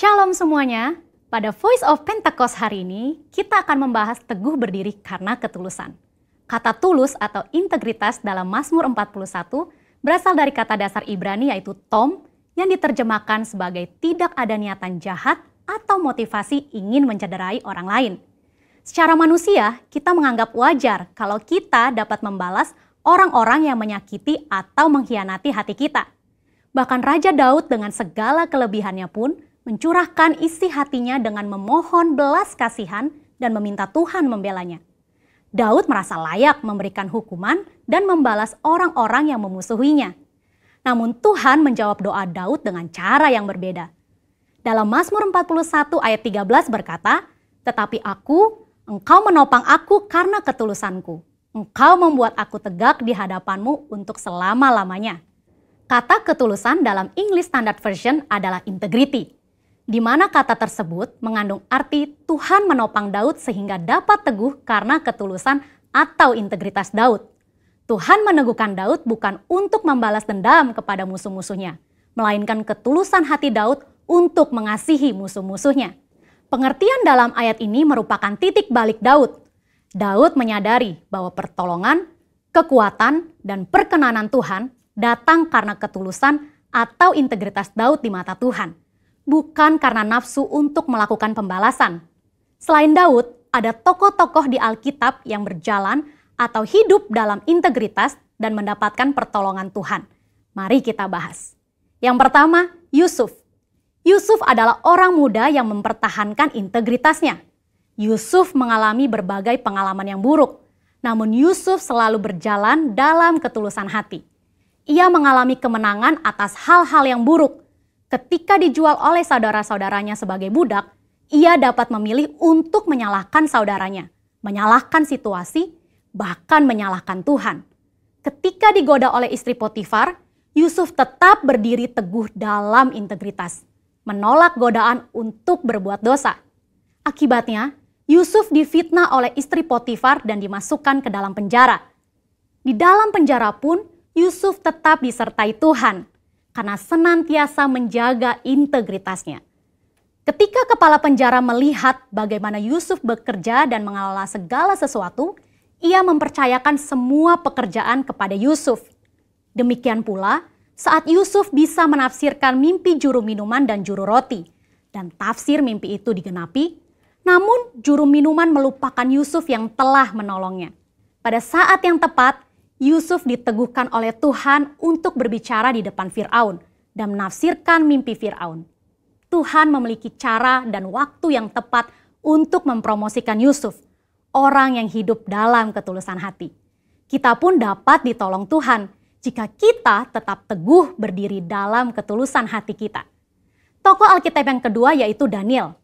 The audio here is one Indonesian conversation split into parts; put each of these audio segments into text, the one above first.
Shalom semuanya, pada Voice of Pentecost hari ini kita akan membahas teguh berdiri karena ketulusan. Kata tulus atau integritas dalam Mazmur 41 berasal dari kata dasar Ibrani yaitu tom yang diterjemahkan sebagai tidak ada niatan jahat atau motivasi ingin mencederai orang lain. Secara manusia, kita menganggap wajar kalau kita dapat membalas orang-orang yang menyakiti atau mengkhianati hati kita. Bahkan Raja Daud dengan segala kelebihannya pun mencurahkan isi hatinya dengan memohon belas kasihan dan meminta Tuhan membelanya. Daud merasa layak memberikan hukuman dan membalas orang-orang yang memusuhinya. Namun Tuhan menjawab doa Daud dengan cara yang berbeda. Dalam Mazmur 41 ayat 13 berkata, "Tetapi engkau menopang aku karena ketulusanku. Engkau membuat aku tegak di hadapanmu untuk selama-lamanya." Kata ketulusan dalam English Standard Version adalah integrity, di mana kata tersebut mengandung arti Tuhan menopang Daud sehingga dapat teguh karena ketulusan atau integritas Daud. Tuhan meneguhkan Daud bukan untuk membalas dendam kepada musuh-musuhnya, melainkan ketulusan hati Daud untuk mengasihi musuh-musuhnya. Pengertian dalam ayat ini merupakan titik balik Daud. Daud menyadari bahwa pertolongan, kekuatan, dan perkenanan Tuhan datang karena ketulusan atau integritas Daud di mata Tuhan, bukan karena nafsu untuk melakukan pembalasan. Selain Daud, ada tokoh-tokoh di Alkitab yang berjalan atau hidup dalam integritas dan mendapatkan pertolongan Tuhan. Mari kita bahas. Yang pertama, Yusuf. Yusuf adalah orang muda yang mempertahankan integritasnya. Yusuf mengalami berbagai pengalaman yang buruk, namun Yusuf selalu berjalan dalam ketulusan hati. Ia mengalami kemenangan atas hal-hal yang buruk. Ketika dijual oleh saudara-saudaranya sebagai budak, ia dapat memilih untuk menyalahkan saudaranya, menyalahkan situasi, bahkan menyalahkan Tuhan. Ketika digoda oleh istri Potifar, Yusuf tetap berdiri teguh dalam integritas, menolak godaan untuk berbuat dosa. Akibatnya, Yusuf difitnah oleh istri Potifar dan dimasukkan ke dalam penjara. Di dalam penjara pun, Yusuf tetap disertai Tuhan karena senantiasa menjaga integritasnya. Ketika kepala penjara melihat bagaimana Yusuf bekerja dan mengelola segala sesuatu, ia mempercayakan semua pekerjaan kepada Yusuf. Demikian pula saat Yusuf bisa menafsirkan mimpi juru minuman dan juru roti, dan tafsir mimpi itu digenapi, namun juru minuman melupakan Yusuf yang telah menolongnya. Pada saat yang tepat, Yusuf diteguhkan oleh Tuhan untuk berbicara di depan Firaun dan menafsirkan mimpi Firaun. Tuhan memiliki cara dan waktu yang tepat untuk mempromosikan Yusuf, orang yang hidup dalam ketulusan hati. Kita pun dapat ditolong Tuhan jika kita tetap teguh berdiri dalam ketulusan hati kita. Tokoh Alkitab yang kedua yaitu Daniel.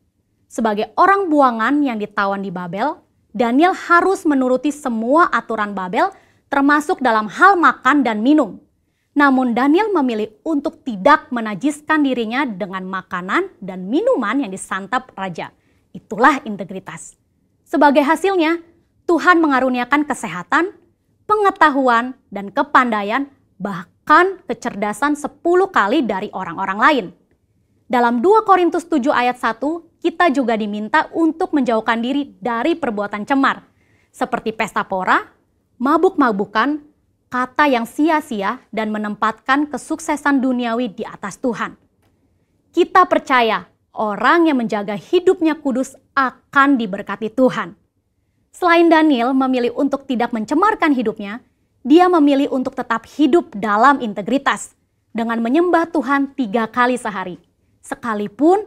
Sebagai orang buangan yang ditawan di Babel, Daniel harus menuruti semua aturan Babel termasuk dalam hal makan dan minum. Namun Daniel memilih untuk tidak menajiskan dirinya dengan makanan dan minuman yang disantap raja. Itulah integritas. Sebagai hasilnya, Tuhan mengaruniakan kesehatan, pengetahuan, dan kepandaian, bahkan kecerdasan 10 kali dari orang-orang lain. Dalam 2 Korintus 7 ayat 1, kita juga diminta untuk menjauhkan diri dari perbuatan cemar, seperti pesta pora, mabuk-mabukan, kata yang sia-sia, dan menempatkan kesuksesan duniawi di atas Tuhan. Kita percaya orang yang menjaga hidupnya kudus akan diberkati Tuhan. Selain Daniel memilih untuk tidak mencemarkan hidupnya, dia memilih untuk tetap hidup dalam integritas dengan menyembah Tuhan 3 kali sehari, sekalipun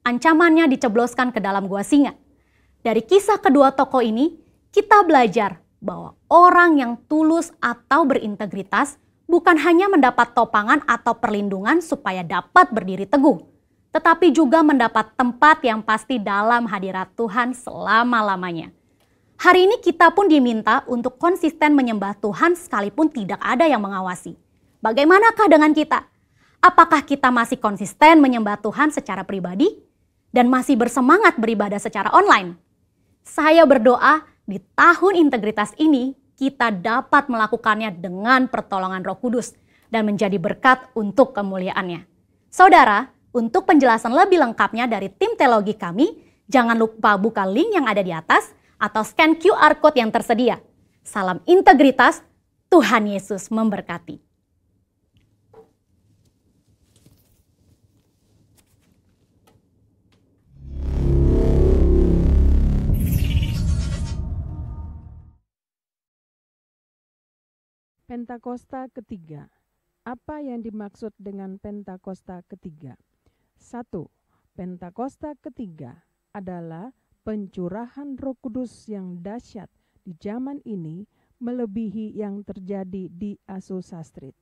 ancamannya dicebloskan ke dalam gua singa. Dari kisah kedua tokoh ini, kita belajar bahwa orang yang tulus atau berintegritas bukan hanya mendapat topangan atau perlindungan supaya dapat berdiri teguh, tetapi juga mendapat tempat yang pasti dalam hadirat Tuhan selama-lamanya. Hari ini kita pun diminta untuk konsisten menyembah Tuhan sekalipun tidak ada yang mengawasi. Bagaimanakah dengan kita? Apakah kita masih konsisten menyembah Tuhan secara pribadi dan masih bersemangat beribadah secara online? Saya berdoa di tahun integritas ini, kita dapat melakukannya dengan pertolongan Roh Kudus dan menjadi berkat untuk kemuliaannya. Saudara, Untuk penjelasan lebih lengkapnya dari tim teologi kami, jangan lupa buka link yang ada di atas atau scan QR Code yang tersedia. Salam integritas, Tuhan Yesus memberkati. Pentakosta ketiga. Apa yang dimaksud dengan Pentakosta ketiga? 1. Pentakosta ketiga adalah pencurahan Roh Kudus yang dahsyat di zaman ini melebihi yang terjadi di Azusa Street.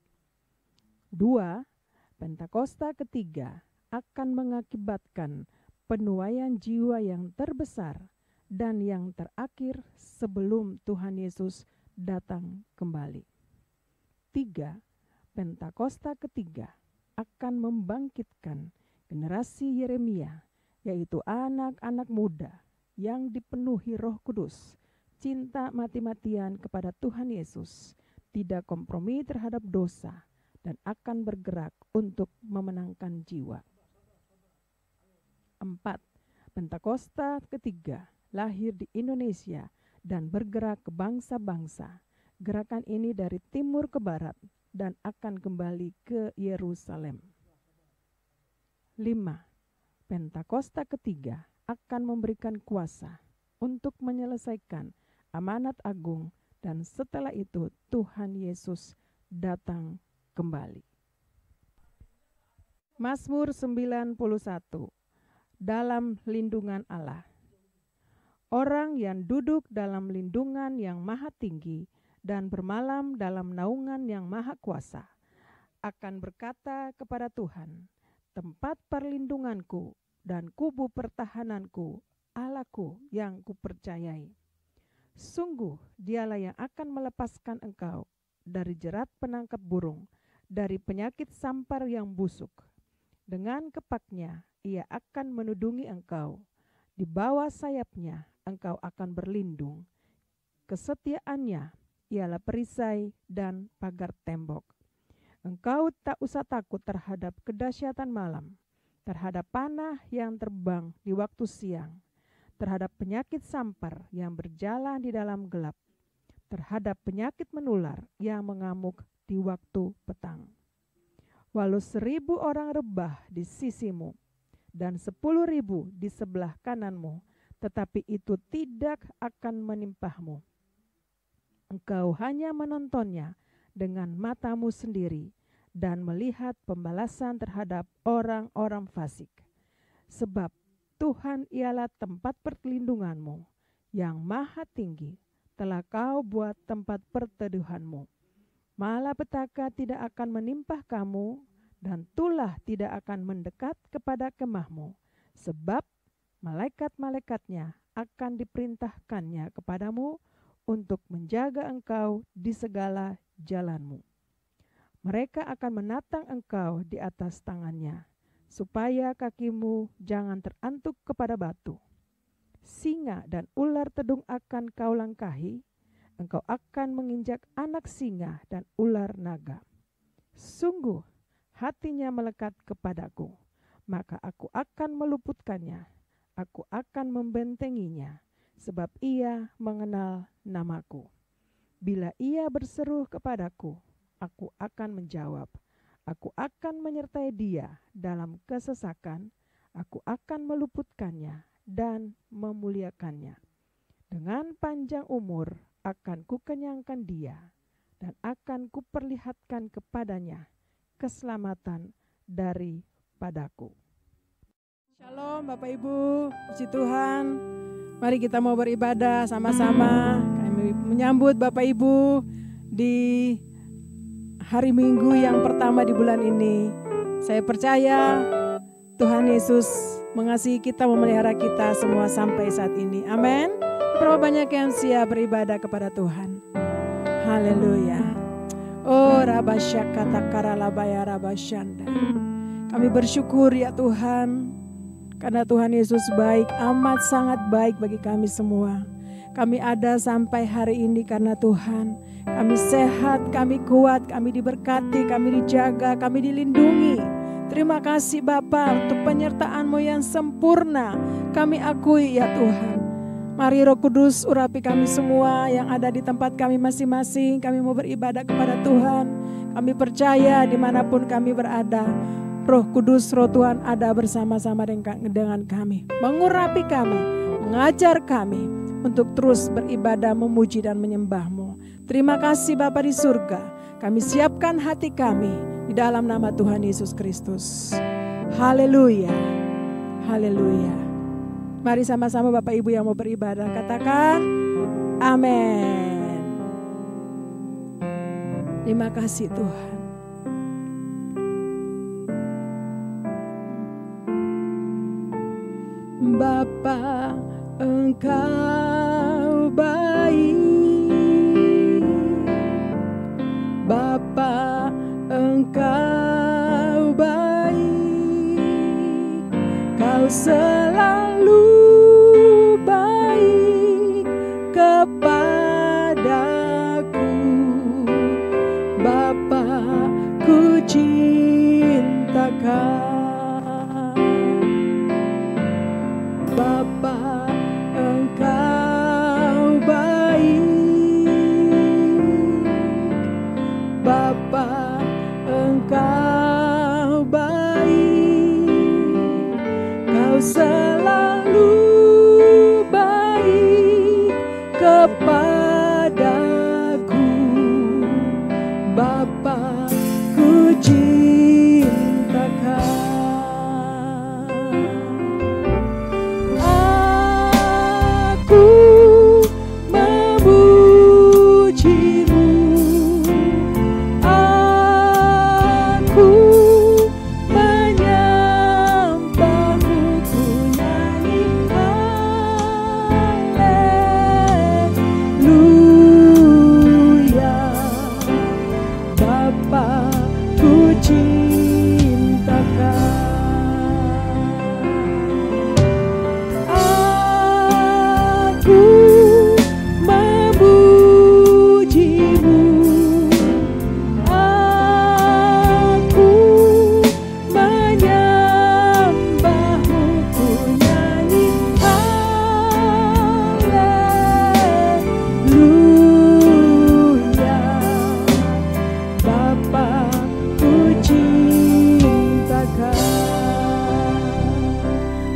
2. Pentakosta ketiga akan mengakibatkan penuaian jiwa yang terbesar dan yang terakhir sebelum Tuhan Yesus datang kembali. 3. Pentakosta ketiga akan membangkitkan generasi Yeremia, yaitu anak-anak muda yang dipenuhi Roh Kudus, cinta mati-matian kepada Tuhan Yesus, tidak kompromi terhadap dosa, dan akan bergerak untuk memenangkan jiwa. 4. Pentakosta ketiga lahir di Indonesia dan bergerak ke bangsa-bangsa. Gerakan ini dari timur ke barat dan akan kembali ke Yerusalem. 5. Pentakosta ketiga akan memberikan kuasa untuk menyelesaikan amanat agung dan setelah itu Tuhan Yesus datang kembali. Mazmur 91. Dalam lindungan Allah. Orang yang duduk dalam lindungan yang maha tinggi dan bermalam dalam naungan yang maha kuasa akan berkata kepada Tuhan, tempat perlindunganku dan kubu pertahananku, Allahku yang kupercayai. Sungguh dialah yang akan melepaskan engkau dari jerat penangkap burung, dari penyakit sampar yang busuk. Dengan kepaknya ia akan menudungi engkau, di bawah sayapnya engkau akan berlindung. Kesetiaannya ialah perisai dan pagar tembok. Engkau tak usah takut terhadap kedahsyatan malam, terhadap panah yang terbang di waktu siang, terhadap penyakit sampar yang berjalan di dalam gelap, terhadap penyakit menular yang mengamuk di waktu petang. Walau 1.000 orang rebah di sisimu dan 10.000 di sebelah kananmu, tetapi itu tidak akan menimpahmu. Engkau hanya menontonnya dengan matamu sendiri dan melihat pembalasan terhadap orang-orang fasik. Sebab Tuhan ialah tempat perlindunganmu, yang maha tinggi telah kau buat tempat perteduhanmu. Malapetaka tidak akan menimpah kamu, dan tulah tidak akan mendekat kepada kemahmu, sebab malaikat-malaikatnya akan diperintahkannya kepadamu untuk menjaga engkau di segala jalanmu. Mereka akan menatang engkau di atas tangannya, supaya kakimu jangan terantuk kepada batu. Singa dan ular tedung akan kau langkahi, engkau akan menginjak anak singa dan ular naga. Sungguh hatinya melekat kepadaku, maka aku akan meluputkannya, aku akan membentenginya, sebab ia mengenal namaku. Bila ia berseru kepadaku, aku akan menjawab. Aku akan menyertai dia dalam kesesakan, aku akan meluputkannya dan memuliakannya. Dengan panjang umur akan kukenyangkan dia, dan akan kuperlihatkan kepadanya keselamatan daripadaku. Shalom Bapak Ibu, puji Tuhan. Mari kita mau beribadah sama-sama. Kami menyambut Bapak Ibu di hari Minggu yang pertama di bulan ini. Saya percaya Tuhan Yesus mengasihi kita, memelihara kita semua sampai saat ini. Amin. Berapa banyak yang siap beribadah kepada Tuhan. Haleluya. Oh rabasyakata karalabaya rabasyanda. Kami bersyukur ya Tuhan, karena Tuhan Yesus baik, amat sangat baik bagi kami semua. Kami ada sampai hari ini karena Tuhan. Kami sehat, kami kuat, kami diberkati, kami dijaga, kami dilindungi. Terima kasih Bapa untuk penyertaan-Mu yang sempurna. Kami akui ya Tuhan. Mari Roh Kudus urapi kami semua yang ada di tempat kami masing-masing. Kami mau beribadah kepada Tuhan. Kami percaya dimanapun kami berada, Roh Kudus, Roh Tuhan ada bersama-sama dengan kami. Mengurapi kami, mengajar kami untuk terus beribadah, memuji dan menyembah-Mu. Terima kasih Bapa di surga. Kami siapkan hati kami di dalam nama Tuhan Yesus Kristus. Haleluya. Haleluya. Mari sama-sama Bapak Ibu yang mau beribadah katakan amin. Terima kasih Tuhan. Bapa, Engkau baik. Bapa, Engkau baik. Kau selalu baik kepadaku. Bapa, ku cinta Kau. Bapa, Engkau baik. Bapa, Engkau baik. Kau selalu baik kepadaku. Bapa, ku cinta Kau.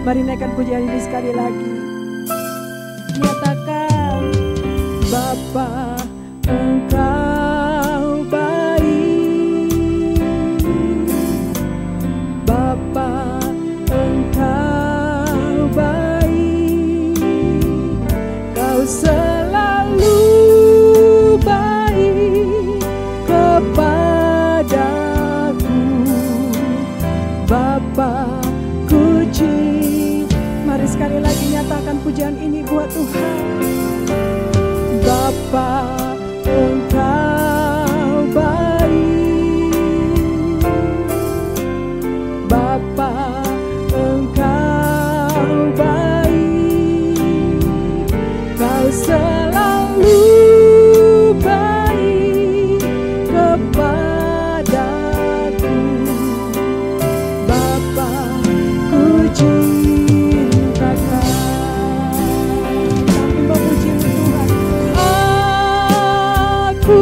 Mari naikkan pujian ini sekali lagi. Nyatakan, Bapa, Engkau baik. Bapa, Engkau baik. Kau selalu baik kepadaku. Bapa, ku cinta. Mari sekali lagi nyatakan pujian ini buat Tuhan. Bapa, Engkau baik. Bapa, Engkau baik. Kau selalu baik kepadaku. Bapa, ku cinta. Aku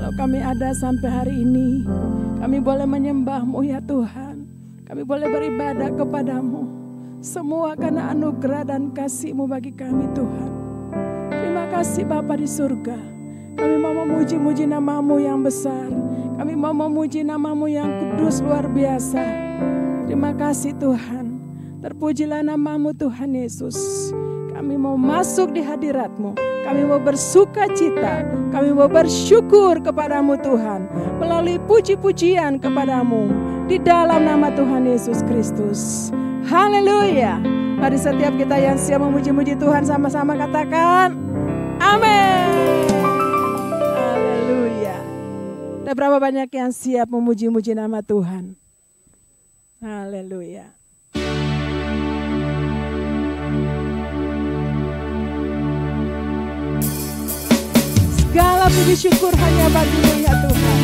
Kalau kami ada sampai hari ini, kami boleh menyembah-Mu ya Tuhan. Kami boleh beribadah kepada-Mu. Semua karena anugerah dan kasih-Mu bagi kami Tuhan. Terima kasih Bapa di surga. Kami mau memuji-muji nama-Mu yang besar. Kami mau memuji nama-Mu yang kudus luar biasa. Terima kasih Tuhan. Terpujilah nama-Mu Tuhan Yesus. Kami mau masuk di hadirat-Mu. Kami mau bersuka cita. Kami mau bersyukur kepada-Mu Tuhan. Melalui puji-pujian kepada-Mu. Di dalam nama Tuhan Yesus Kristus. Haleluya. Mari setiap kita yang siap memuji-muji Tuhan sama-sama katakan amin. Haleluya. Ada berapa banyak yang siap memuji-muji nama Tuhan? Haleluya. Segala puji syukur hanya bagi-Mu ya Tuhan.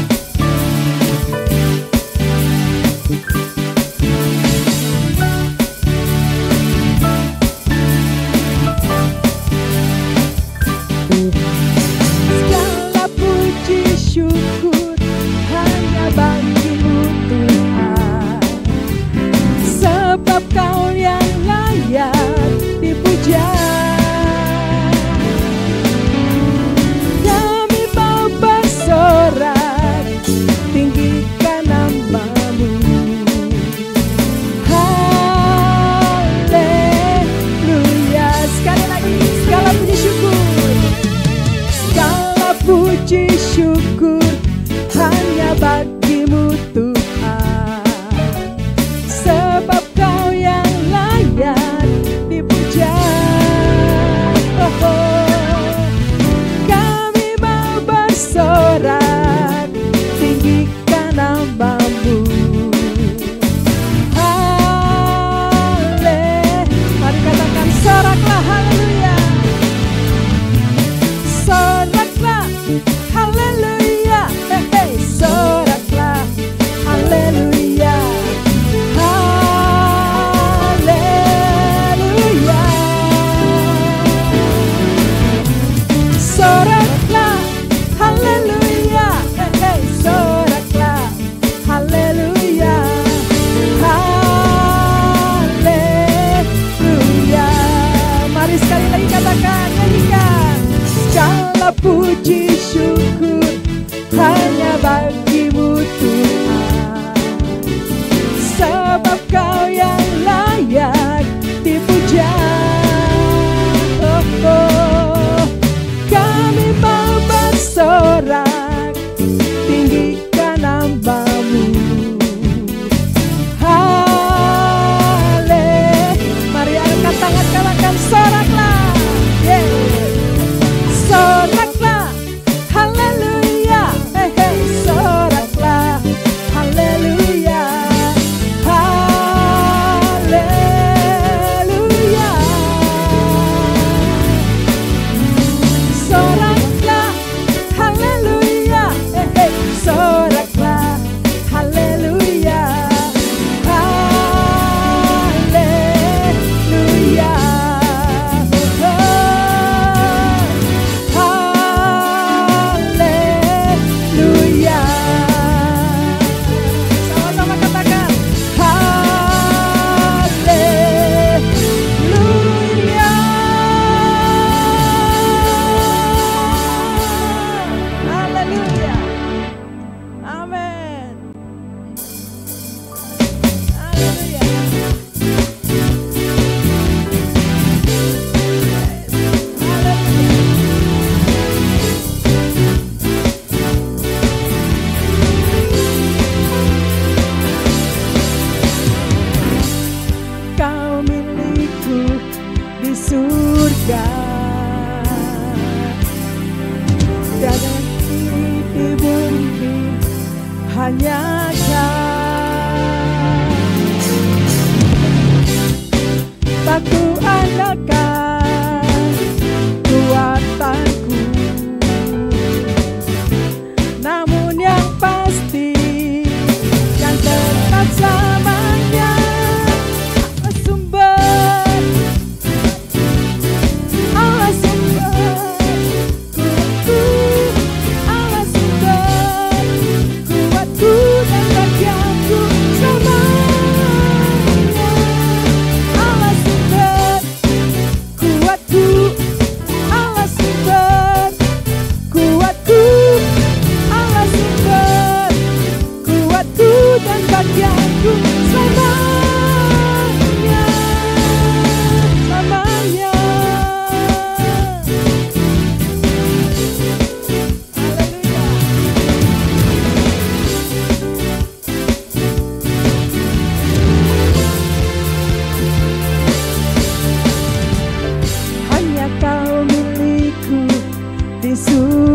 Segala puji syukur hanya bagi-Mu Tuhan. Sebab Kau yang layak dipuja. Tinggikan nama-Mu. Haleluya. Sekali lagi, segala puji syukur. Segala puji syukur hanya bagi-Mu Tuhan. Sebab Kau yang layak dipuja. Kami mau bersorak, tinggikan nama-Mu. Mari katakan soraklah haleluya. Soraklah haleluya. Soraklah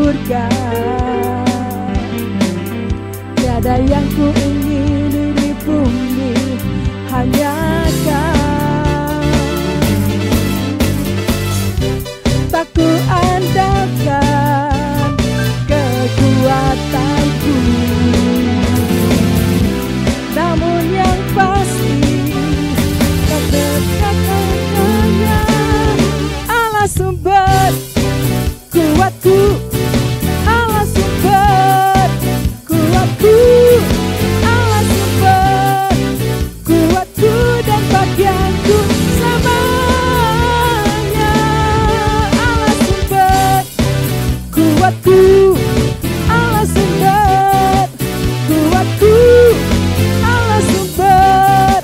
surga. Tiada yang ku ingini di bumi, hanya Kau. Tak ku andalkan kekuatanku, namun yang pasti Kau tetap hanya Allah sumber kuatku, Allah sumber kuatku, Allah sumber kuatku dan bagianku selamanya. Allah sumber kuatku, Allah sumber kuatku, Allah sumber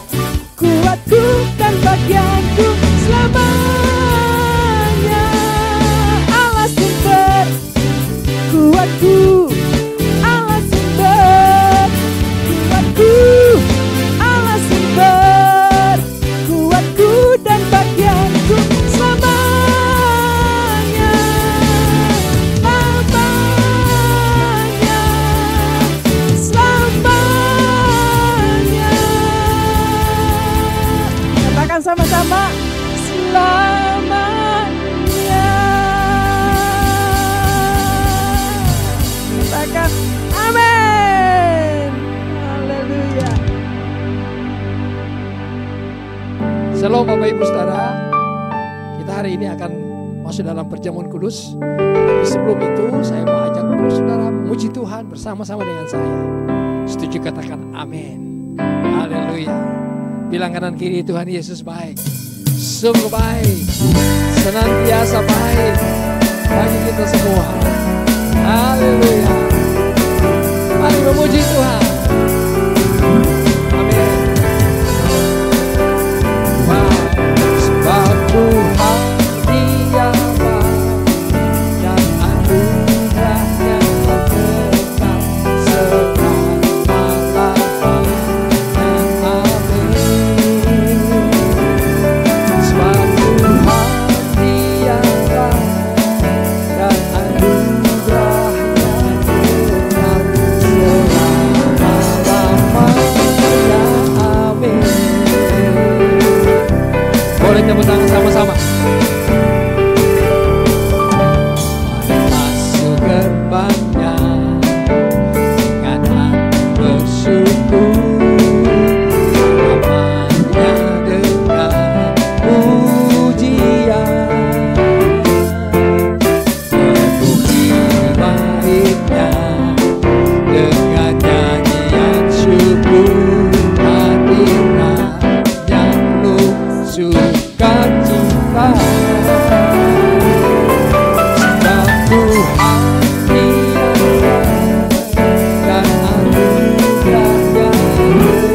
kuatku dan bagianku selamanya. Allah sumber kuatku, Allah sumber kuatku, Allah sumber kuatku dan bagianku selamanya. Selamanya. Katakan sama-sama, selamanya. Katakan amin. Haleluya. Shalom Bapak Ibu Saudara, kita hari ini akan masuk dalam perjamuan kudus. Tapi sebelum itu saya mau ajak saudara memuji Tuhan bersama-sama dengan saya. Setuju katakan amin. Haleluya. Bilang kanan kiri, Tuhan Yesus baik, sungguh baik, senantiasa baik bagi kita semua. Haleluya. Mari memuji Tuhan. Amin. Sebab Tuhan Dia baik dan anugerahnya kekal selama-lamanya. Amin. Sebab Tuhan Dia baik dan anugerahnya kekal selama-lamanya. Amin. Boleh tepuk tangan sama-sama. Masuk gerbangnya dengan hati bersyukur, namanya dengan pujian, memuji baiknya dengan nyanyian syukur, hadirat yang penuh sukacita. Sebab Tuhan Dia baik dan anugerahnya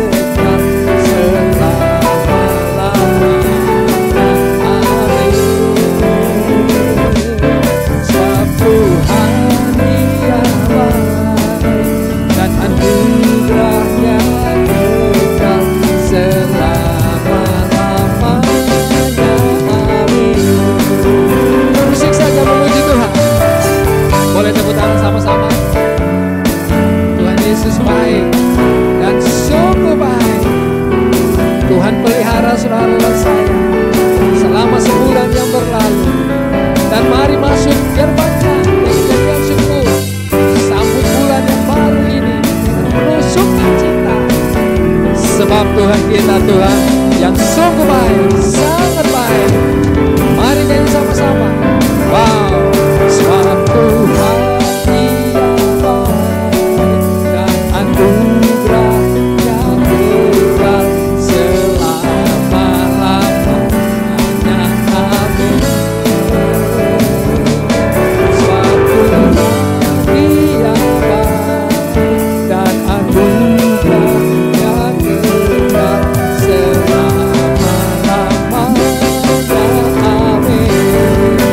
kekal selama-lamanya. Amin. Sebab Tuhan Dia baik dan anugerahnya kekal selama-lamanya. Amin. Musik saja memuji Tuhan. Boleh tepuk tangan sama-sama. Tuhan Yesus baik dan sungguh baik. Tuhan pelihara saudara dan saya selama sebulan yang berlalu. Dan mari masuk gerbangnya dengan syukur, sambut bulan yang baru ini dengan penuh sukacita. Sebab Tuhan kita Tuhan yang sungguh baik, sangat baik. Mari nyanyi sama-sama. Wow. Sebab Tuhan Dia baik dan anugerahnya kekal selama-lamanya. Amin. Sebab Tuhan Dia baik dan anugerahnya kekal selama-lamanya. Amin.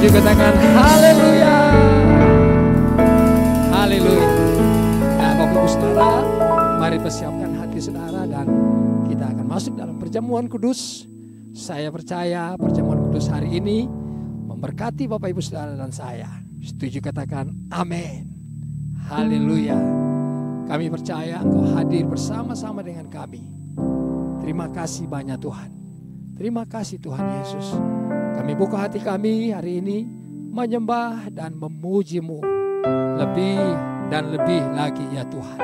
Setuju katakan haleluya. Haleluya. Nah, Bapak Ibu Saudara, mari persiapkan hati saudara dan kita akan masuk dalam perjamuan kudus. Saya percaya perjamuan kudus hari ini memberkati Bapak Ibu Saudara dan saya. Setuju katakan amin. Haleluya. Kami percaya Engkau hadir bersama-sama dengan kami. Terima kasih banyak Tuhan. Terima kasih Tuhan Yesus. Kami buka hati kami hari ini menyembah dan memuji-Mu lebih dan lebih lagi ya Tuhan.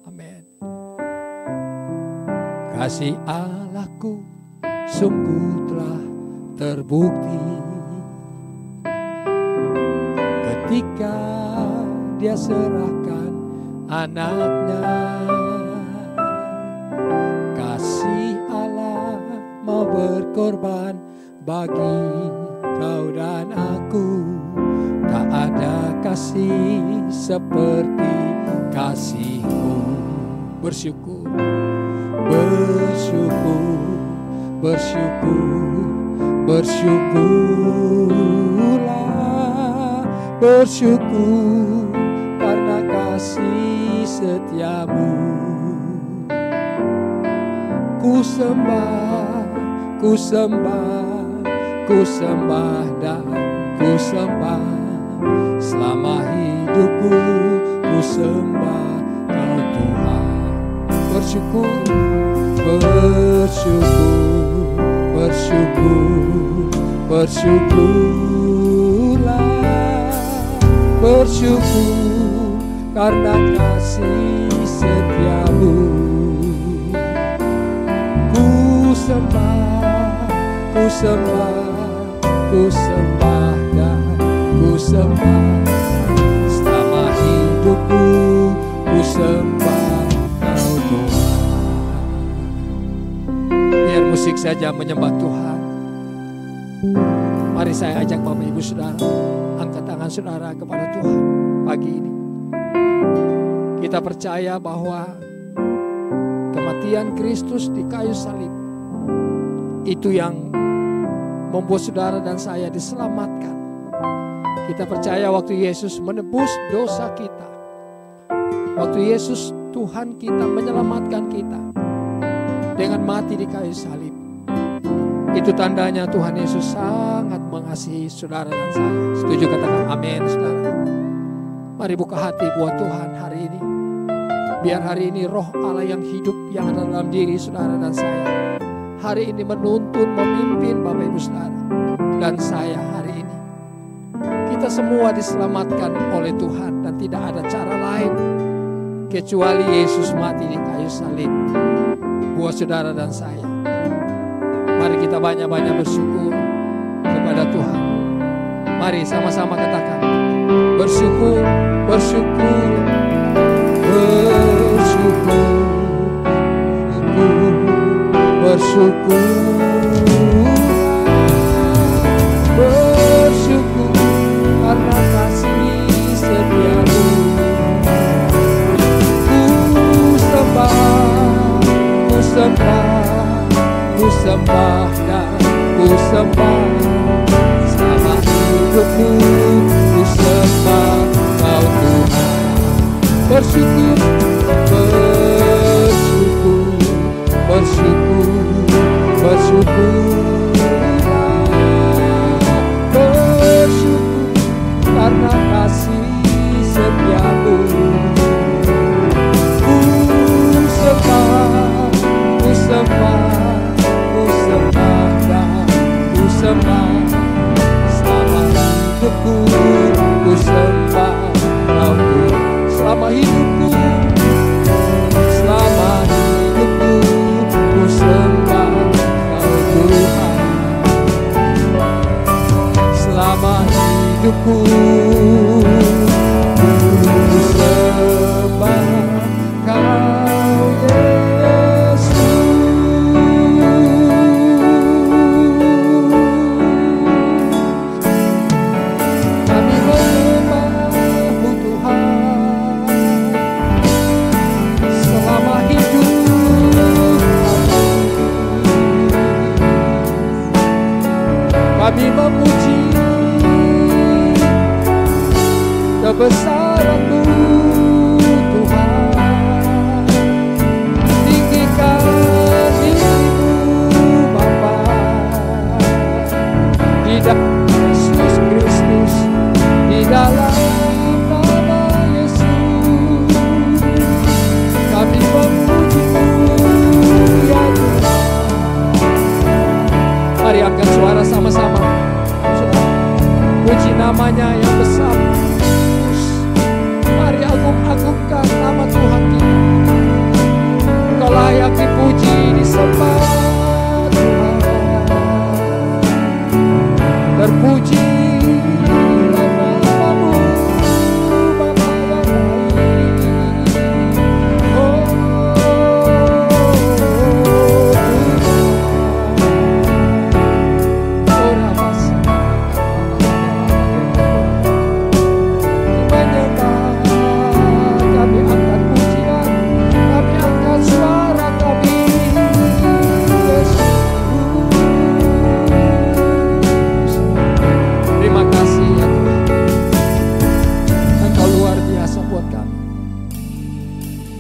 Amin. Kasih Allahku sungguh telah terbukti ketika Dia serahkan anaknya. Kasih Allah mau berkorban bagi kau dan aku. Tak ada kasih seperti kasih-Mu. Bersyukur, bersyukur, bersyukur, bersyukurlah, bersyukur karena kasih setia-Mu. Ku sembah, ku sembah, ku sembah dan ku sembah. Selama hidupku ku sembah Kau Tuhan. Bersyukur, bersyukur, bersyukur, bersyukurlah, bersyukur karena kasih setia-Mu. Ku sembah, ku sembah, ku sembah dan ku sembah. Selama hidupku ku sembah Kau Tuhan. Biar musik saja menyembah Tuhan. Mari saya ajak Bapak Ibu Saudara, angkat tangan saudara kepada Tuhan pagi ini. Kita percaya bahwa kematian Kristus di kayu salib itu yang membuat saudara dan saya diselamatkan. Kita percaya waktu Yesus menebus dosa kita, waktu Yesus Tuhan kita menyelamatkan kita dengan mati di kayu salib. Itu tandanya Tuhan Yesus sangat mengasihi saudara dan saya. Setuju katakan amin saudara. Mari buka hati buat Tuhan hari ini. Biar hari ini roh Allah yang hidup yang ada dalam diri saudara dan saya hari ini menuntun, memimpin Bapak Ibu Saudara dan saya hari ini. Kita semua diselamatkan oleh Tuhan dan tidak ada cara lain kecuali Yesus mati di kayu salib buat saudara dan saya. Mari kita banyak-banyak bersyukur kepada Tuhan. Mari sama-sama katakan bersyukur, bersyukur, bersyukur, bersyukur, bersyukur karena kasih setia-Mu. Ku sembah, ku sembah, ku sembah dan ku sembah. Selama hidupku ku sembah Kau Tuhan. Bersyukur, bersyukur, bersyukur, bersyukurlah, bersyukur karena kasih setia-Mu. Ku sembah, ku sembah, ku sembah dan ku sembah. Selama hidupku ku sembah Kau Tuhan. Selama hidupku, selama hidupku ku sembah Kau Tuhan. Selama hidupku ku sembah Kau Yesus. Kami menyembah-Mu Tuhan. Selama hidup kami Kami memuji kebesaran-Mu Tuhan. Tinggikan diri-Mu Bapa di dalam Yesus Kristus, di dalam nama Yesus. Kami memuji-Mu ya Tuhan. Mari angkat suara sama-sama. Puji namanya yang besar. Mari agung-agungkan nama Tuhan kita. Engkau layak dipuji, disembah Tuhan. Terpuji nama-Mu Bapa yang baik. Oh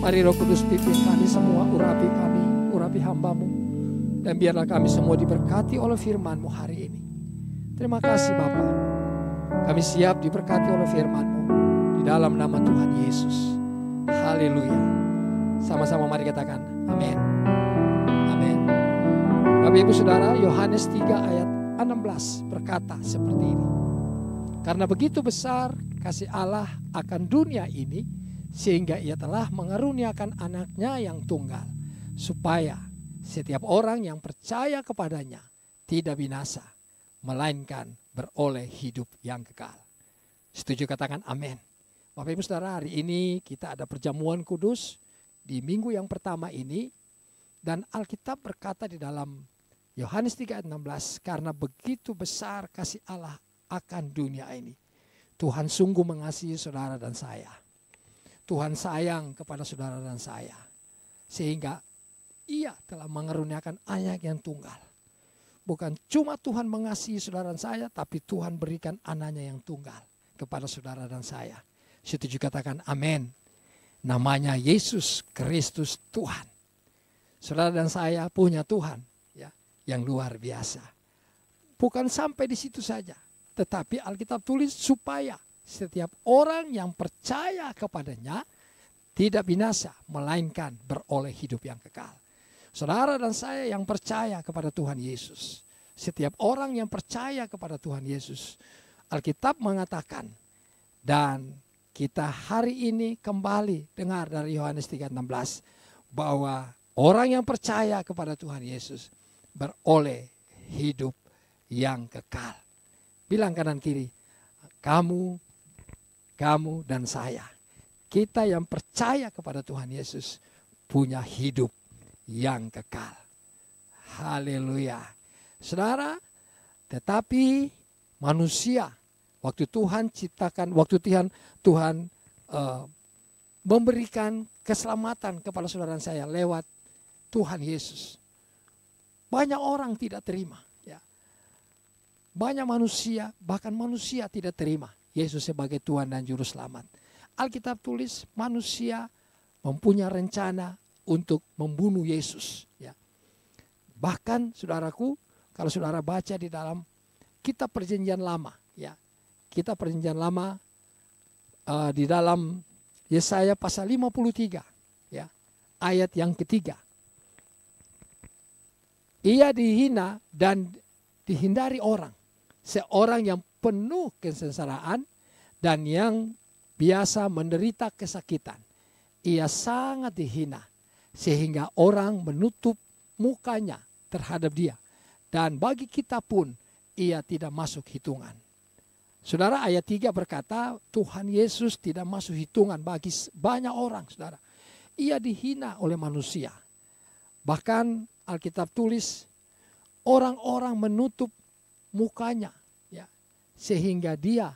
Mari Roh Kudus pimpin kami semua, urapi kami, urapi hamba-Mu. Dan biarlah kami semua diberkati oleh firman-Mu hari ini. Terima kasih Bapa. Kami siap diberkati oleh firman-Mu. Di dalam nama Tuhan Yesus. Haleluya. Sama-sama mari katakan amin. Amin. Bapak Ibu Saudara, Yohanes 3 ayat 16 berkata seperti ini. Karena begitu besar kasih Allah akan dunia ini, sehingga ia telah mengaruniakan anaknya yang tunggal, supaya setiap orang yang percaya kepadanya tidak binasa, melainkan beroleh hidup yang kekal. Setuju katakan amin. Bapak Ibu Saudara, hari ini kita ada perjamuan kudus di minggu yang pertama ini. Dan Alkitab berkata di dalam Yohanes 3 ayat 16, karena begitu besar kasih Allah akan dunia ini. Tuhan sungguh mengasihi saudara dan saya. Tuhan sayang kepada saudara dan saya. Sehingga ia telah mengaruniakan anak yang tunggal. Bukan cuma Tuhan mengasihi saudara dan saya, tapi Tuhan berikan anaknya yang tunggal kepada saudara dan saya. Setuju katakan amin. Namanya Yesus Kristus Tuhan. Saudara dan saya punya Tuhan ya, yang luar biasa. Bukan sampai di situ saja. Tetapi Alkitab tulis supaya setiap orang yang percaya kepadanya tidak binasa, melainkan beroleh hidup yang kekal. Saudara dan saya yang percaya kepada Tuhan Yesus. Setiap orang yang percaya kepada Tuhan Yesus. Alkitab mengatakan, dan kita hari ini kembali dengar dari Yohanes 3:16 bahwa orang yang percaya kepada Tuhan Yesus beroleh hidup yang kekal. Bilang kanan kiri, kamu dan saya, kita yang percaya kepada Tuhan Yesus punya hidup yang kekal. Haleluya. Saudara, tetapi manusia, waktu Tuhan ciptakan, waktu Tuhan memberikan keselamatan kepada saudara dan saya lewat Tuhan Yesus. Banyak orang tidak terima. Ya. Banyak manusia, bahkan manusia tidak terima Yesus sebagai Tuhan dan Juru Selamat. Alkitab tulis manusia mempunyai rencana untuk membunuh Yesus. Ya. Bahkan saudaraku, kalau saudara baca di dalam kitab Perjanjian Lama, ya, kitab Perjanjian Lama di dalam Yesaya pasal 53, ya, ayat yang ketiga. Ia dihina dan dihindari orang, seorang yang penuh kesengsaraan dan yang biasa menderita kesakitan. Ia sangat dihina sehingga orang menutup mukanya terhadap dia. Dan bagi kita pun ia tidak masuk hitungan. Saudara, ayat 3 berkata Tuhan Yesus tidak masuk hitungan bagi banyak orang, saudara. Ia dihina oleh manusia. Bahkan Alkitab tulis orang-orang menutup mukanya, ya, sehingga dia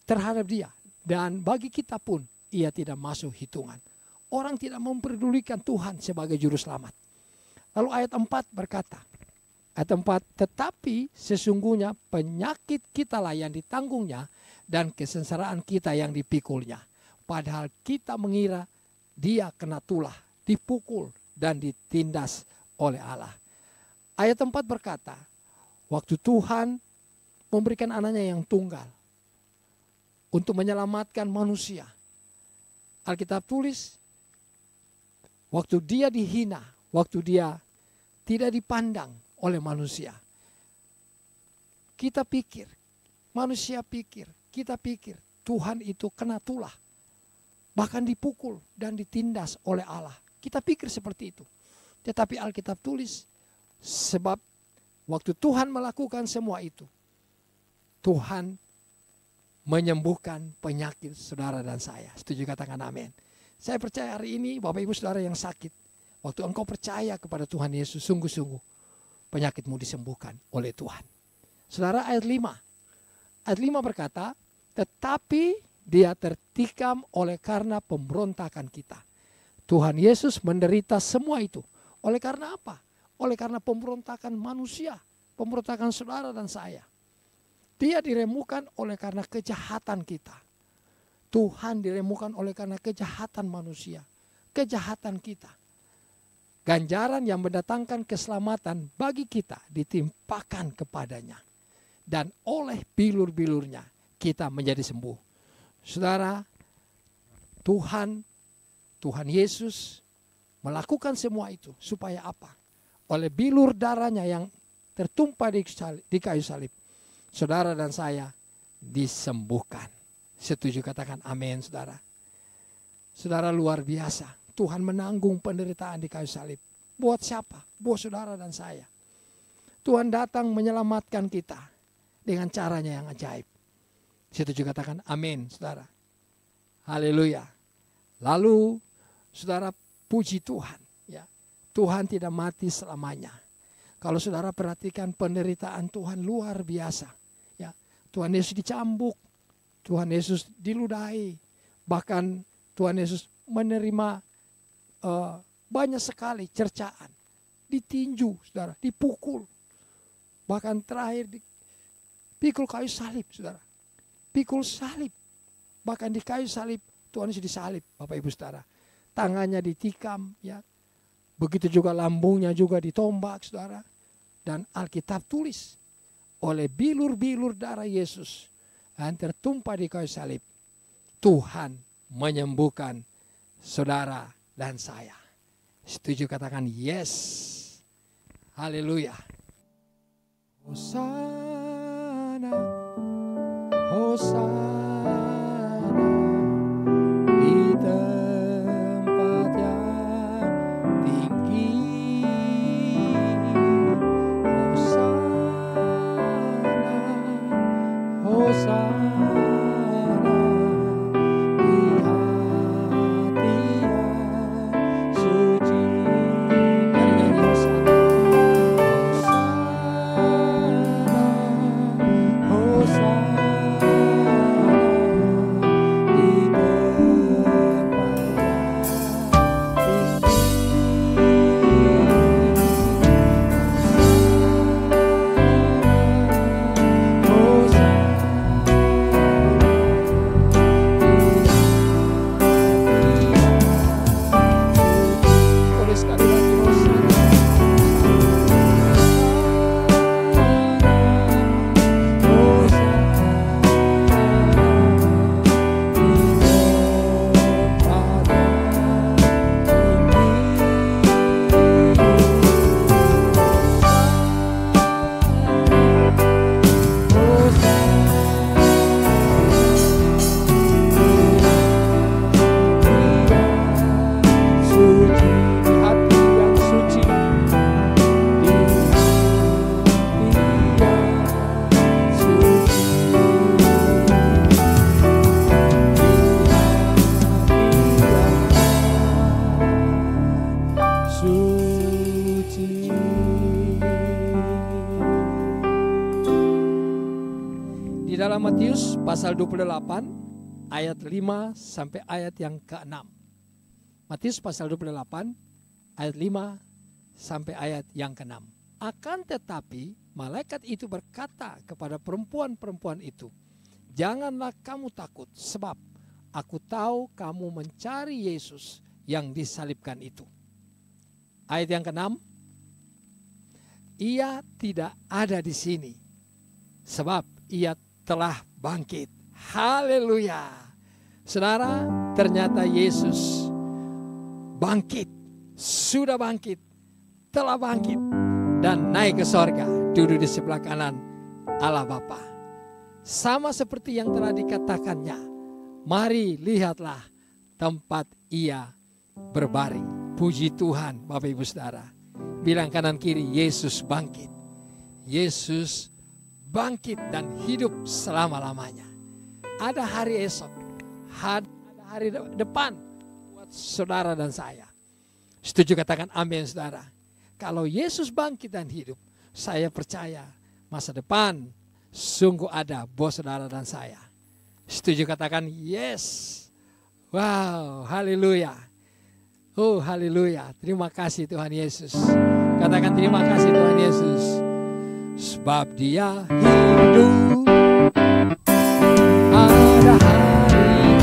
terhadap dia. Dan bagi kita pun ia tidak masuk hitungan. Orang tidak memperdulikan Tuhan sebagai Juru Selamat. Lalu ayat 4 berkata, Ayat 4, tetapi sesungguhnya penyakit kitalah yang ditanggungnya dan kesengsaraan kita yang dipikulnya. Padahal kita mengira dia kena tulah, dipukul dan ditindas oleh Allah. Ayat 4 berkata, waktu Tuhan memberikan anaknya yang tunggal untuk menyelamatkan manusia. Alkitab tulis, waktu dia dihina, waktu dia tidak dipandang oleh manusia. Kita pikir, manusia pikir, kita pikir Tuhan itu kena tulah, bahkan dipukul dan ditindas oleh Allah. Kita pikir seperti itu. Tetapi Alkitab tulis, sebab waktu Tuhan melakukan semua itu, Tuhan menyembuhkan penyakit saudara dan saya. Setuju, katakan amin. Saya percaya hari ini Bapak Ibu Saudara yang sakit, waktu engkau percaya kepada Tuhan Yesus sungguh-sungguh, penyakitmu disembuhkan oleh Tuhan. Saudara, ayat 5. Ayat 5 berkata, tetapi dia tertikam oleh karena pemberontakan kita. Tuhan Yesus menderita semua itu. Oleh karena apa? Oleh karena pemberontakan manusia, pemberontakan saudara dan saya. Dia diremukkan oleh karena kejahatan kita. Tuhan diremukkan oleh karena kejahatan manusia, kejahatan kita. Ganjaran yang mendatangkan keselamatan bagi kita ditimpakan kepadanya. Dan oleh bilur-bilurnya kita menjadi sembuh. Saudara, Tuhan Yesus melakukan semua itu supaya apa? Oleh bilur darahnya yang tertumpah di kayu salib, saudara dan saya disembuhkan. Setuju, katakan amin, saudara. Saudara, luar biasa. Tuhan menanggung penderitaan di kayu salib. Buat siapa? Buat saudara dan saya. Tuhan datang menyelamatkan kita dengan caranya yang ajaib. Setuju, katakan amin, saudara. Haleluya. Lalu saudara, puji Tuhan. Ya, Tuhan tidak mati selamanya. Kalau saudara perhatikan penderitaan Tuhan luar biasa. Ya, Tuhan Yesus dicambuk, Tuhan Yesus diludahi, bahkan Tuhan Yesus menerima banyak sekali cercaan, ditinju, saudara, dipukul, bahkan terakhir dipikul kayu salib, saudara, pikul salib, bahkan di kayu salib Tuhan Yesus disalib, Bapak Ibu Saudara, tangannya ditikam, ya, begitu juga lambungnya juga ditombak, saudara, dan Alkitab tulis oleh bilur-bilur darah Yesus yang tertumpah di kayu salib, Tuhan menyembuhkan saudara dan saya. Setuju, katakan yes. Haleluya. Hosana, Hosana di tempat yang tinggi. Hosana, Hosana. dalam Matius pasal 28 ayat 5 sampai ayat yang ke-6. Matius pasal 28 ayat 5 sampai ayat yang ke-6. Akan tetapi malaikat itu berkata kepada perempuan-perempuan itu, janganlah kamu takut, sebab aku tahu kamu mencari Yesus yang disalibkan itu. Ayat yang ke-6, ia tidak ada di sini, sebab ia telah bangkit. Haleluya. Saudara, ternyata Yesus bangkit, sudah bangkit, telah bangkit, dan naik ke sorga, duduk di sebelah kanan Allah Bapa. Sama seperti yang telah dikatakannya, mari lihatlah tempat ia berbaring. Puji Tuhan Bapak Ibu Saudara. Bilang kanan kiri, Yesus bangkit. Yesus bangkit dan hidup selama-lamanya. Ada hari esok, ada hari depan buat saudara dan saya. Setuju katakan amin saudara. Kalau Yesus bangkit dan hidup, saya percaya masa depan sungguh ada buat saudara dan saya. Setuju katakan yes. Wow, haleluya. Oh haleluya, terima kasih Tuhan Yesus. Katakan terima kasih Tuhan Yesus. Sebab dia hidup, ada hari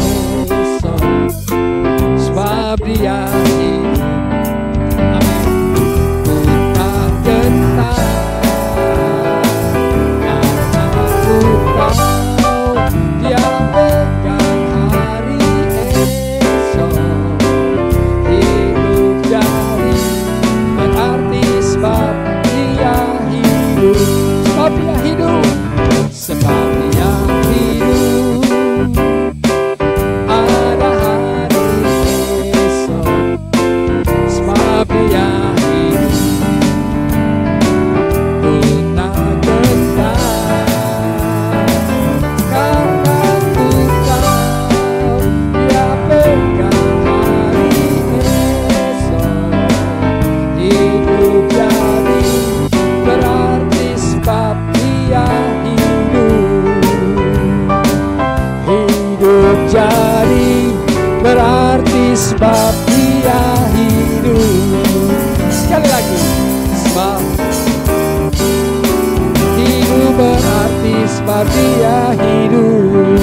esok. Sebab dia hidup, aku tak gentar. Karena aku tahu dia pegang hari esok. Hidup jadi berarti sebab dia hidup. Sebab dia hidup, sebab dia hidup, ada hari esok. Sebab dia hidup, ku tak gentar. Karena ku tahu dia pegang hari esok. Hidup jadi berarti sebab dia hidup. Hidup jadi berarti sebab dia hidup. Sekali lagi, sebab hidup berarti sebab dia hidup.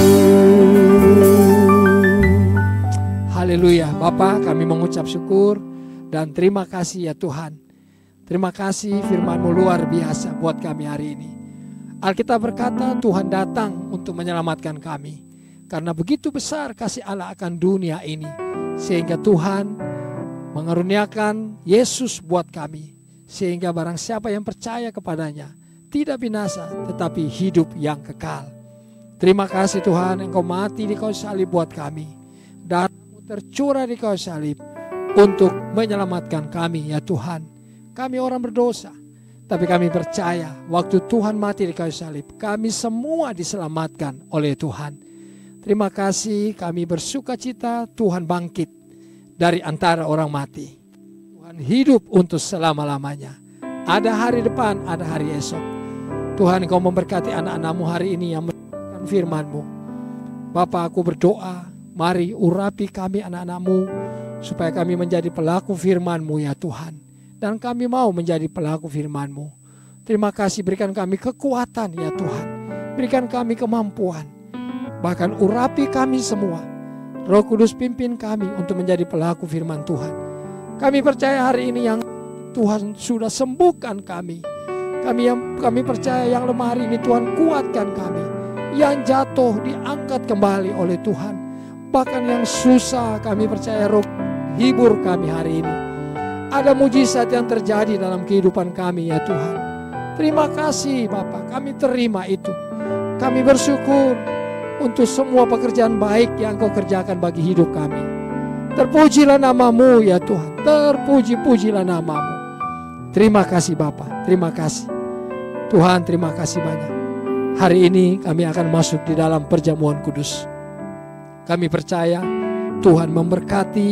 Haleluya. Bapa, kami mengucap syukur dan terima kasih ya Tuhan. Terima kasih firman-Mu luar biasa buat kami hari ini. Alkitab berkata Tuhan datang untuk menyelamatkan kami. Karena begitu besar kasih Allah akan dunia ini. Sehingga Tuhan mengaruniakan Yesus buat kami. Sehingga barang siapa yang percaya kepadanya tidak binasa tetapi hidup yang kekal. Terima kasih Tuhan, Engkau mati di kayu salib buat kami. Darah-Mu tercurah di kayu salib untuk menyelamatkan kami ya Tuhan. Kami orang berdosa, tapi kami percaya waktu Tuhan mati di kayu salib, kami semua diselamatkan oleh Tuhan. Terima kasih, kami bersuka cita Tuhan bangkit dari antara orang mati. Tuhan hidup untuk selama-lamanya. Ada hari depan, ada hari esok. Tuhan, Engkau memberkati anak-anak-Mu hari ini yang mendengarkan firman-Mu. Bapa, aku berdoa, mari urapi kami anak-anak-Mu, supaya kami menjadi pelaku firman-Mu ya Tuhan. Dan kami mau menjadi pelaku firman-Mu. Terima kasih, berikan kami kekuatan ya Tuhan. Berikan kami kemampuan. Bahkan urapi kami semua. Roh Kudus pimpin kami untuk menjadi pelaku firman Tuhan. Kami percaya hari ini yang Tuhan sudah sembuhkan kami. Kami percaya yang lemah hari ini Tuhan kuatkan kami. Yang jatuh diangkat kembali oleh Tuhan. Bahkan yang susah kami percaya Roh hibur kami hari ini. Ada mujizat yang terjadi dalam kehidupan kami ya Tuhan. Terima kasih Bapak, kami terima itu. Kami bersyukur untuk semua pekerjaan baik yang Kau kerjakan bagi hidup kami. Terpujilah nama-Mu ya Tuhan, terpuji-pujilah nama-Mu. Terima kasih Bapak, terima kasih. Tuhan, terima kasih banyak. Hari ini kami akan masuk di dalam perjamuan kudus. Kami percaya Tuhan memberkati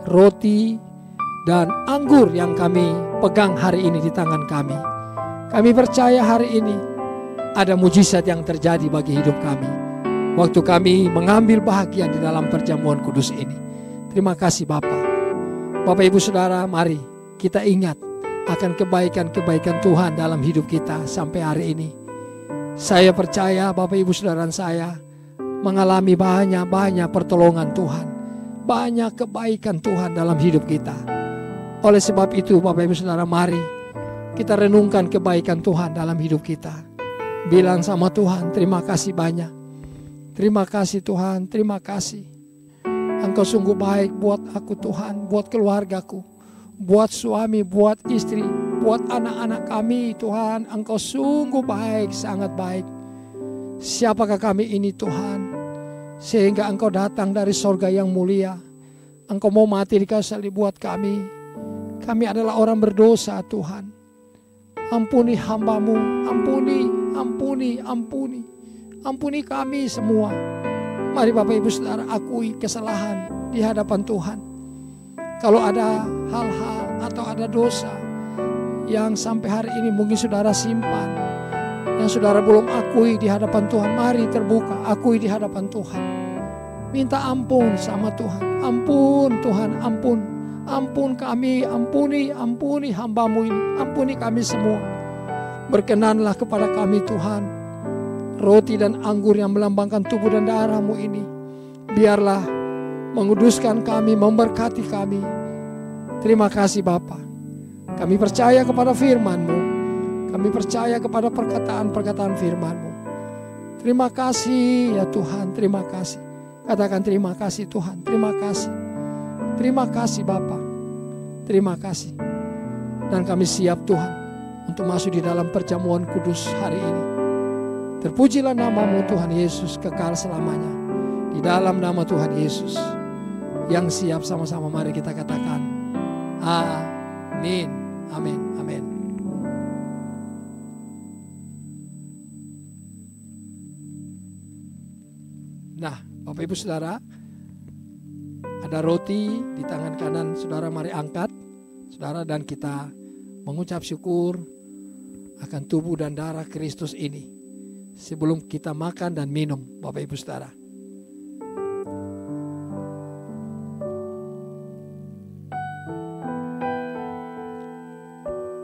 roti dan anggur yang kami pegang hari ini di tangan kami. Kami percaya hari ini ada mujizat yang terjadi bagi hidup kami. Waktu kami mengambil bahagian di dalam perjamuan kudus ini. Terima kasih Bapak. Bapak Ibu Saudara, mari kita ingat akan kebaikan-kebaikan Tuhan dalam hidup kita sampai hari ini. Saya percaya Bapak Ibu Saudara saya mengalami banyak pertolongan Tuhan, banyak kebaikan Tuhan dalam hidup kita. Oleh sebab itu Bapak Ibu Saudara, mari kita renungkan kebaikan Tuhan dalam hidup kita. Bilang sama Tuhan, terima kasih banyak. Terima kasih Tuhan, terima kasih. Engkau sungguh baik buat aku Tuhan, buat keluargaku, buat suami, buat istri, buat anak-anak kami Tuhan. Engkau sungguh baik, sangat baik. Siapakah kami ini Tuhan, sehingga Engkau datang dari sorga yang mulia. Engkau mau mati di kayu salib buat kami. Kami adalah orang berdosa Tuhan. Ampuni hamba-Mu, ampuni kami semua. Mari Bapak Ibu Saudara akui kesalahan di hadapan Tuhan. Kalau ada hal-hal atau ada dosa yang sampai hari ini mungkin saudara simpan, yang saudara belum akui di hadapan Tuhan, mari terbuka, akui di hadapan Tuhan. Minta ampun sama Tuhan. Ampun Tuhan, ampun. Ampun kami, ampuni hamba-Mu ini. Ampuni kami semua. Berkenanlah kepada kami Tuhan. Roti dan anggur yang melambangkan tubuh dan darah-Mu ini, biarlah menguduskan kami, memberkati kami. Terima kasih Bapa. Kami percaya kepada firman-Mu. Kami percaya kepada perkataan-perkataan firman-Mu. Terima kasih ya Tuhan, terima kasih. Katakan terima kasih Tuhan, terima kasih. Terima kasih Bapa. Terima kasih. Dan kami siap Tuhan untuk masuk di dalam perjamuan kudus hari ini. Terpujilah nama-Mu Tuhan Yesus kekal selamanya. Di dalam nama Tuhan Yesus. Yang siap sama-sama mari kita katakan amin, amin, amin. Nah Bapak Ibu Saudara, ada roti di tangan kanan saudara, mari angkat saudara, dan kita mengucap syukur akan tubuh dan darah Kristus ini. Sebelum kita makan dan minum Bapak Ibu Saudara.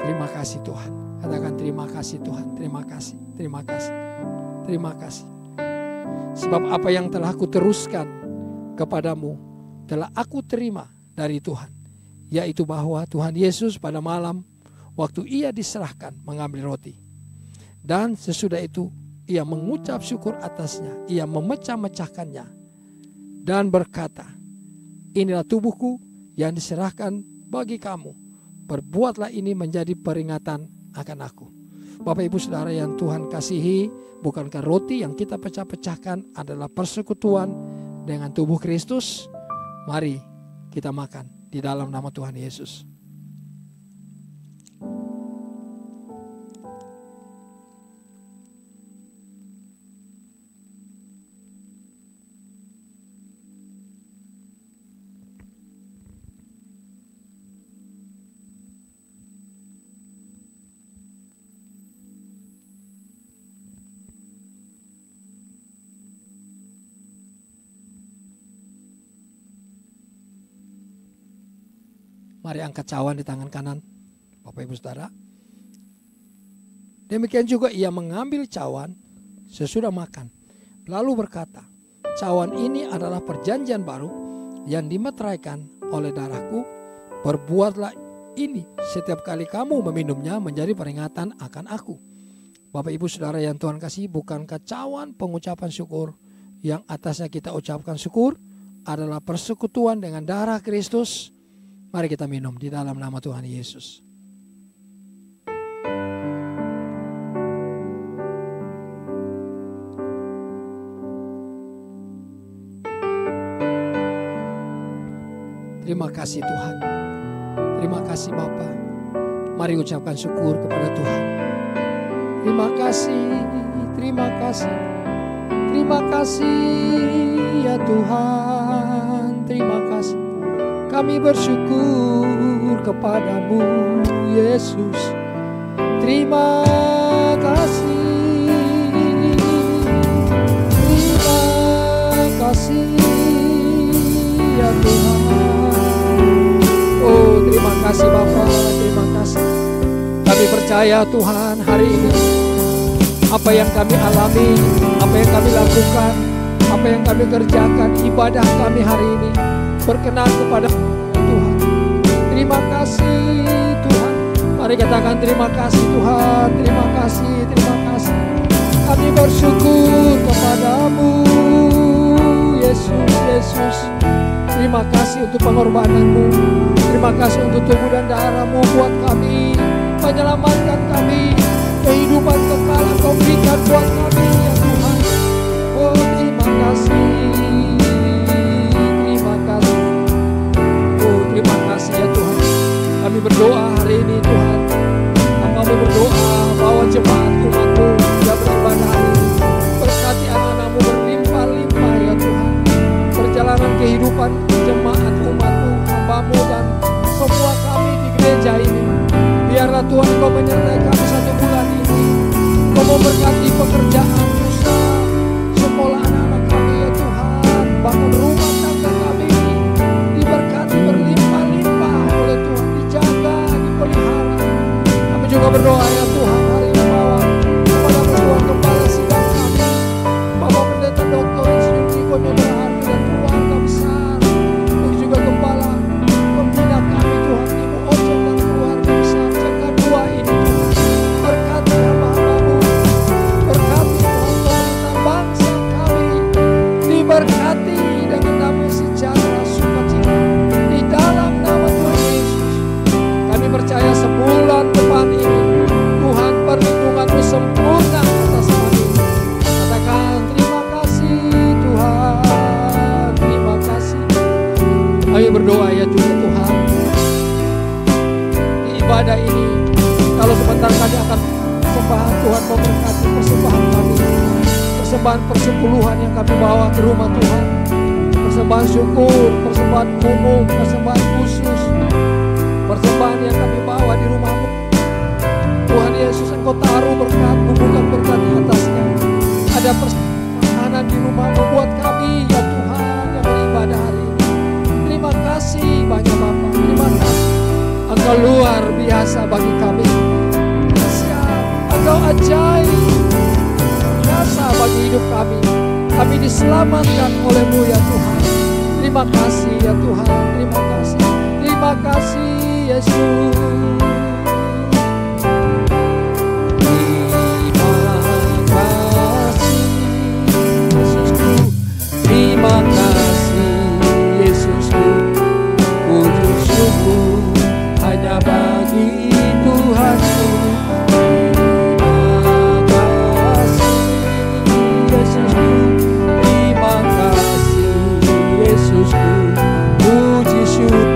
Terima kasih Tuhan. Katakan terima kasih Tuhan. Terima kasih. Terima kasih. Terima kasih. Sebab apa yang telah aku teruskan kepadamu telah aku terima dari Tuhan. Yaitu bahwa Tuhan Yesus pada malam waktu ia diserahkan mengambil roti. Dan sesudah itu ia mengucap syukur atasnya, ia memecah-mecahkannya dan berkata, inilah tubuhku yang diserahkan bagi kamu. Perbuatlah ini menjadi peringatan akan aku. Bapak Ibu Saudara yang Tuhan kasihi, bukankah roti yang kita pecah-pecahkan adalah persekutuan dengan tubuh Kristus? Mari kita makan di dalam nama Tuhan Yesus. Mari angkat cawan di tangan kanan Bapak Ibu Saudara. Demikian juga ia mengambil cawan sesudah makan, lalu berkata, cawan ini adalah perjanjian baru yang dimeteraikan oleh darahku. Perbuatlah ini setiap kali kamu meminumnya menjadi peringatan akan aku. Bapak Ibu Saudara yang Tuhan kasih, bukankah cawan pengucapan syukur yang atasnya kita ucapkan syukur adalah persekutuan dengan darah Kristus? Mari kita minum di dalam nama Tuhan Yesus. Terima kasih Tuhan. Terima kasih Bapa. Mari ucapkan syukur kepada Tuhan. Terima kasih, terima kasih. Terima kasih ya Tuhan. Terima kasih. Kami bersyukur kepadamu Yesus. Terima kasih. Terima kasih ya Tuhan. Oh terima kasih Bapa, terima kasih. percaya Tuhan hari ini apa yang kami alami, apa yang kami lakukan, apa yang kami kerjakan, ibadah kami hari ini berkenan kepada Tuhan. Terima kasih Tuhan. Mari katakan terima kasih Tuhan, terima kasih, terima kasih. Kami bersyukur kepadamu Yesus, Yesus. Terima kasih untuk pengorbananmu. Terima kasih untuk tubuh dan darahmu buat kami, menyelamatkan kami. Kehidupan kekal Engkau berikan buat kami ya Tuhan. Oh terima kasih, terima kasih. Oh terima kasih ya Tuhan. Kami berdoa hari ini Tuhan. Kami berdoa bahwa jemaat umat-Mu yang beribadah hari ini, berkati anak-anak-Mu berlimpah-limpah ya Tuhan. Perjalanan kehidupan jemaat umat-Mu, hamba-Mu dan semua kami di gereja ini, biarlah Tuhan Engkau menyertai kami 1 bulan ini. Engkau memberkati pekerjaan, usaha, sekolah anak-anak kami ya Tuhan. Bahkan rumah tangga kami diberkati berlimpah-limpah oleh Tuhan, dijaga, dipelihara. Kami juga berdoa ya Tuhan hari ini bahwa kepada Tuhan Kepala Sidang kami, Bapak Pendeta Dr. Insinyur Niko Nugrahardi dan keluarga besar, untuk juga Kepala Pembina kami Tuhan, Ibu Ocen dan keluarga besar, jaga dua ini Tuhan. Berkati hamba-hamba-Mu, berkati Tuhan pemerintah bangsa kami, diberkati dengan damai sejahtera sukacita di dalam nama Tuhan Yesus. Kami percaya sebulan depan ini Tuhan perlindungan-Mu sempurna atas kami. Katakan terima kasih Tuhan, terima kasih. Kami berdoa ya juga Tuhan, di ibadah ini kalau sebentar kami akan persembahan, Tuhan memberkati persembahan kami, persembahan persepuluhan yang kami bawa ke rumah Tuhan, persembahan syukur, persembahan umum, persembahan khusus, persembahan yang kami bawa di rumah-Mu. Tuhan Yesus, Engkau taruh berkat, bukan berkat di atasnya. Ada persembahan di rumah-Mu buat kami ya Tuhan yang beribadah hari ini. Terima kasih banyak Bapak, terima kasih. Engkau luar biasa bagi kami. Engkau ajaib, biasa bagi hidup kami. Kami diselamatkan oleh-Mu ya Tuhan. Terima kasih ya Tuhan, terima kasih. Terima kasih Yesus. Terima kasih Yesusku, puji syukur hanya bagi Tuhanku. Terima kasih Yesusku, terima kasih Yesusku, puji syukur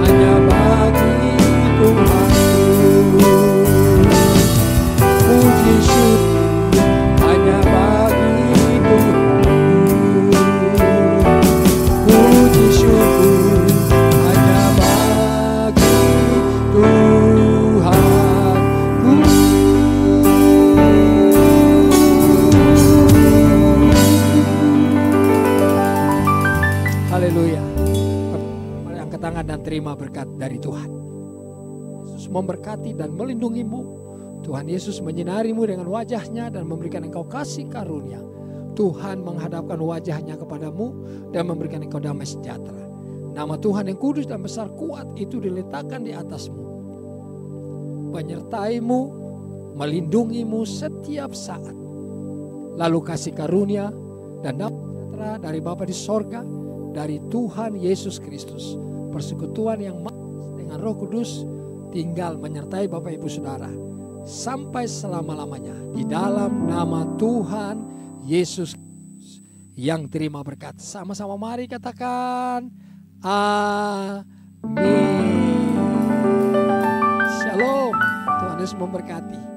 hanya bagi Tuhanku. Puji syukur hanya bagi Tuhanku. Puji syukur hanya bagi Tuhanku. Haleluya. Mari angkat tangan dan terima berkat dari Tuhan. Yesus memberkati dan melindungimu. Tuhan Yesus menyinarimu dengan wajahnya dan memberikan engkau kasih karunia. Tuhan menghadapkan wajahnya kepadamu dan memberikan engkau damai sejahtera. Nama Tuhan yang kudus dan besar kuat itu diletakkan di atasmu, menyertaimu, melindungimu setiap saat. Lalu kasih karunia dan damai sejahtera dari Bapa di sorga, dari Tuhan Yesus Kristus, persekutuan yang manis dengan Roh Kudus tinggal menyertai Bapak Ibu Saudara sampai selama-lamanya di dalam nama Tuhan Yesus yang terima berkat. Sama-sama mari katakan amin. Shalom. Tuhan Yesus memberkati.